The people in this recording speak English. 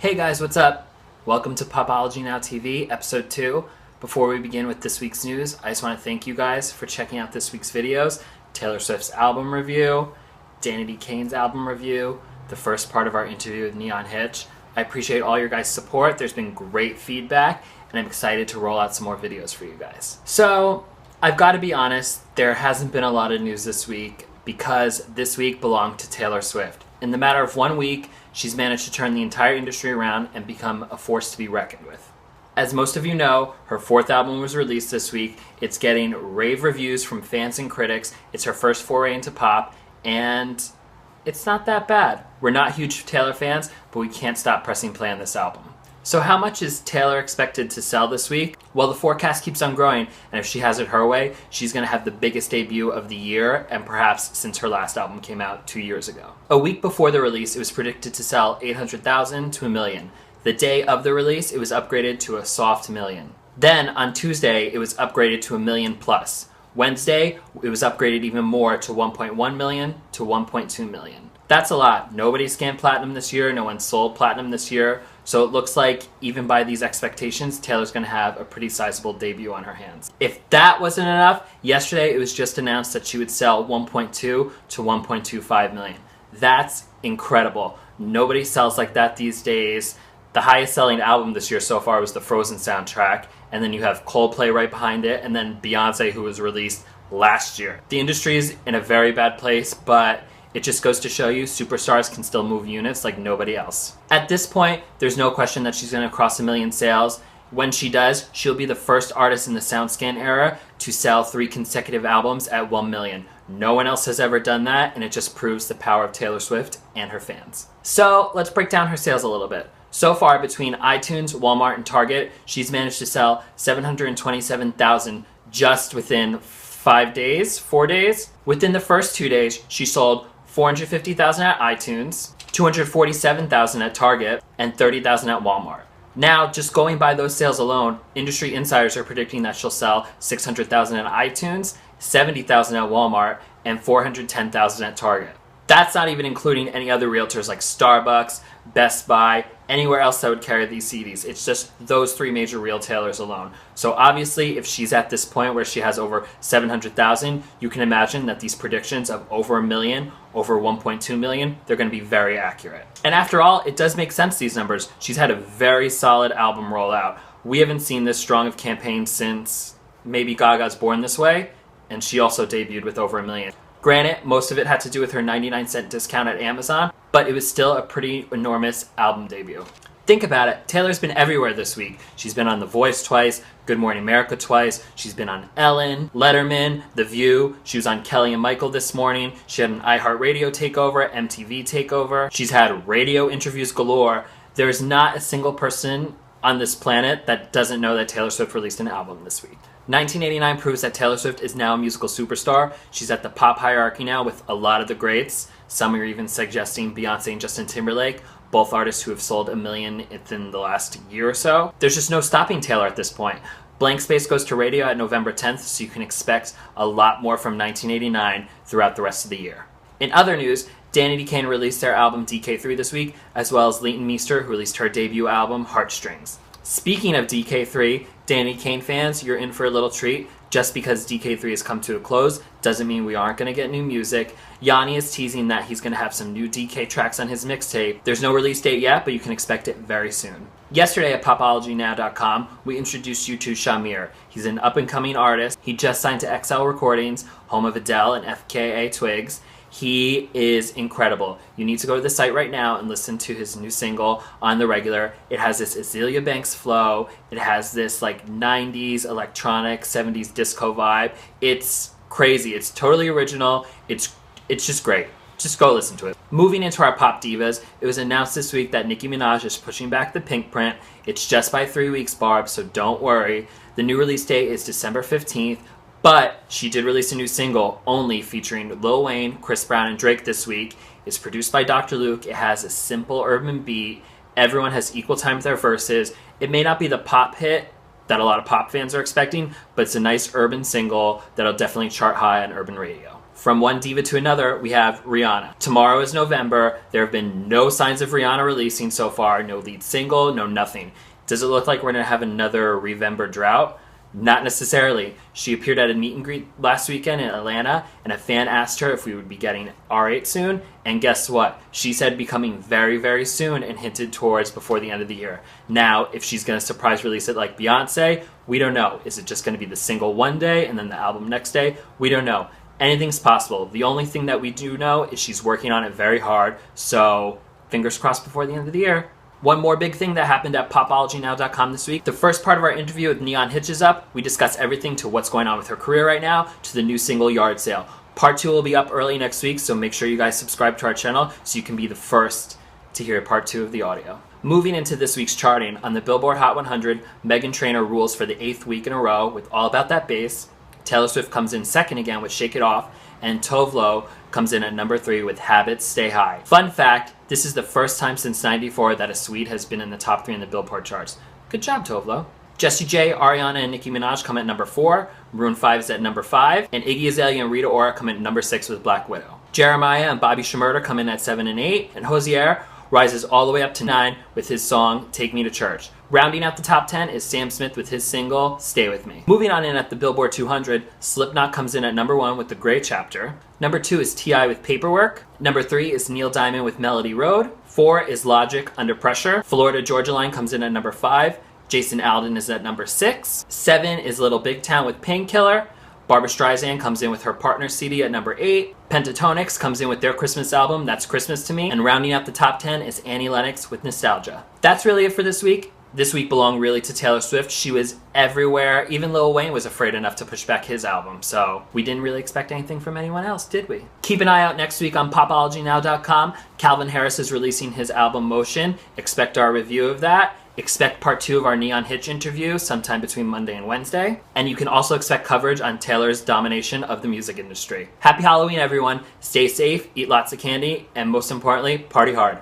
Hey guys, what's up? Welcome to Popology Now TV, episode 2. Before we begin with this week's news, I just want to thank you guys for checking out this week's videos. Taylor Swift's album review, Danity Kane's album review, the first part of our interview with Neon Hitch. I appreciate all your guys' support. There's been great feedback, and I'm excited to roll out some more videos for you guys. So, I've got to be honest, there hasn't been a lot of news this week because this week belonged to Taylor Swift. In the matter of 1 week, she's managed to turn the entire industry around and become a force to be reckoned with. As most of you know, her 4th album was released this week. It's getting rave reviews from fans and critics. It's her first foray into pop, and it's not that bad. We're not huge Taylor fans, but we can't stop pressing play on this album. So how much is Taylor expected to sell this week? Well, the forecast keeps on growing, and if she has it her way, she's going to have the biggest debut of the year, and perhaps since her last album came out 2 years ago. A week before the release, it was predicted to sell 800,000 to 1 million. The day of the release, it was upgraded to a soft million. Then, on Tuesday, it was upgraded to 1 million plus. Wednesday, it was upgraded even more to 1.1 million to 1.2 million. That's a lot. Nobody scanned platinum this year, no one sold platinum this year, so it looks like, even by these expectations, Taylor's going to have a pretty sizable debut on her hands. If that wasn't enough, yesterday it was just announced that she would sell 1.2 to 1.25 million. That's incredible. Nobody sells like that these days. The highest selling album this year so far was the Frozen soundtrack, and then you have Coldplay right behind it, and then Beyonce, who was released last year. The industry is in a very bad place, but it just goes to show you superstars can still move units like nobody else. At this point, there's no question that she's going to cross 1 million sales. When she does, she'll be the first artist in the SoundScan era to sell 3 consecutive albums at 1 million. No one else has ever done that, and it just proves the power of Taylor Swift and her fans. So let's break down her sales a little bit. So far, between iTunes, Walmart, and Target, she's managed to sell 727,000 just within 4 days. Within the first 2 days, she sold 450,000 at iTunes, 247,000 at Target, and 30,000 at Walmart. Now, just going by those sales alone, industry insiders are predicting that she'll sell 600,000 at iTunes, 70,000 at Walmart, and 410,000 at Target. That's not even including any other realtors like Starbucks, Best Buy, anywhere else that would carry these CDs. It's just those 3 major retailers alone. So obviously, if she's at this point where she has over 700,000, you can imagine that these predictions of over 1 million, over 1.2 million, they're going to be very accurate. And after all, it does make sense, these numbers. She's had a very solid album rollout. We haven't seen this strong of campaign since maybe Gaga's Born This Way, and she also debuted with over 1 million. Granted, most of it had to do with her 99-cent discount at Amazon, but it was still a pretty enormous album debut. Think about it, Taylor's been everywhere this week. She's been on The Voice twice, Good Morning America twice, she's been on Ellen, Letterman, The View, she was on Kelly and Michael this morning, she had an iHeartRadio takeover, MTV takeover, she's had radio interviews galore. There's not a single person on this planet that doesn't know that Taylor Swift released an album this week. 1989 proves that Taylor Swift is now a musical superstar. She's at the pop hierarchy now with a lot of the greats. Some are even suggesting Beyonce and Justin Timberlake, both artists who have sold 1 million within the last year or so. There's just no stopping Taylor at this point. Blank Space goes to radio at November 10th, so you can expect a lot more from 1989 throughout the rest of the year. In other news, Danity Kane released their album DK3 this week, as well as Leighton Meester, who released her debut album Heartstrings. Speaking of DK3, Danity Kane fans, you're in for a little treat. Just because DK3 has come to a close doesn't mean we aren't going to get new music. Yanni is teasing that he's going to have some new DK tracks on his mixtape. There's no release date yet, but you can expect it very soon. Yesterday at PopologyNow.com, we introduced you to Shamir. He's an up-and-coming artist. He just signed to XL Recordings, home of Adele and FKA Twigs. He is incredible. You need to go to the site right now and listen to his new single, On the Regular. It has this Azealia Banks flow. It has this like 90s electronic, 70s disco vibe. It's crazy. It's totally original. It's just great. Just go listen to it. Moving into our pop divas, it was announced this week that Nicki Minaj is pushing back the Pinkprint. It's just by 3 weeks, Barb, so don't worry. The new release date is December 15th. But she did release a new single, Only, featuring Lil Wayne, Chris Brown, and Drake this week. It's produced by Dr. Luke. It has a simple urban beat. Everyone has equal time with their verses. It may not be the pop hit that a lot of pop fans are expecting, but it's a nice urban single that'll definitely chart high on urban radio. From one diva to another, we have Rihanna. Tomorrow is November. There have been no signs of Rihanna releasing so far. No lead single, no nothing. Does it look like we're going to have another Revember drought? Not necessarily. She appeared at a meet and greet last weekend in Atlanta, and a fan asked her if we would be getting R8 soon, and guess what? She said becoming very, very soon and hinted towards before the end of the year. Now, if she's going to surprise release it like Beyonce, we don't know. Is it just going to be the single one day and then the album next day? We don't know. Anything's possible. The only thing that we do know is she's working on it very hard, so fingers crossed before the end of the year. One more big thing that happened at popologynow.com this week. The first part of our interview with Neon Hitch is up. We discuss everything to what's going on with her career right now to the new single Yard Sale. Part 2 will be up early next week, so make sure you guys subscribe to our channel so you can be the first to hear part 2 of the audio. Moving into this week's charting, on the Billboard Hot 100, Meghan Trainor rules for the 8th week in a row with All About That Bass. Taylor Swift comes in second again with Shake It Off, and Tove Lo comes in at number 3 with Habits Stay High. Fun fact, this is the first time since '94 that a Swede has been in the top 3 in the Billboard charts. Good job, Tove Lo. Jessie J, Ariana, and Nicki Minaj come at number 4, Maroon 5 is at number 5, and Iggy Azalea and Rita Ora come in at number 6 with Black Widow. Jeremiah and Bobby Shmurda come in at 7 and 8, and Hozier rises all the way up to 9 with his song Take Me to Church. Rounding out the top 10 is Sam Smith with his single Stay With Me. Moving on in at the Billboard 200, Slipknot comes in at number 1 with The Gray Chapter. Number 2 is T.I. with Paperwork. Number 3 is Neil Diamond with Melody Road. 4 is Logic, Under Pressure. Florida Georgia Line comes in at number 5. Jason Aldean is at number 6. 7 is Little Big Town with Painkiller. Barbra Streisand comes in with her Partner CD at number 8. Pentatonix comes in with their Christmas album, That's Christmas to Me. And rounding out the top 10 is Annie Lennox with Nostalgia. That's really it for this week. This week belonged really to Taylor Swift. She was everywhere. Even Lil Wayne was afraid enough to push back his album, so we didn't really expect anything from anyone else, did we? Keep an eye out next week on popologynow.com. Calvin Harris is releasing his album Motion. Expect our review of that. Expect part 2 of our Neon Hitch interview sometime between Monday and Wednesday. And you can also expect coverage on Taylor's domination of the music industry. Happy Halloween, everyone. Stay safe, eat lots of candy, and most importantly, party hard.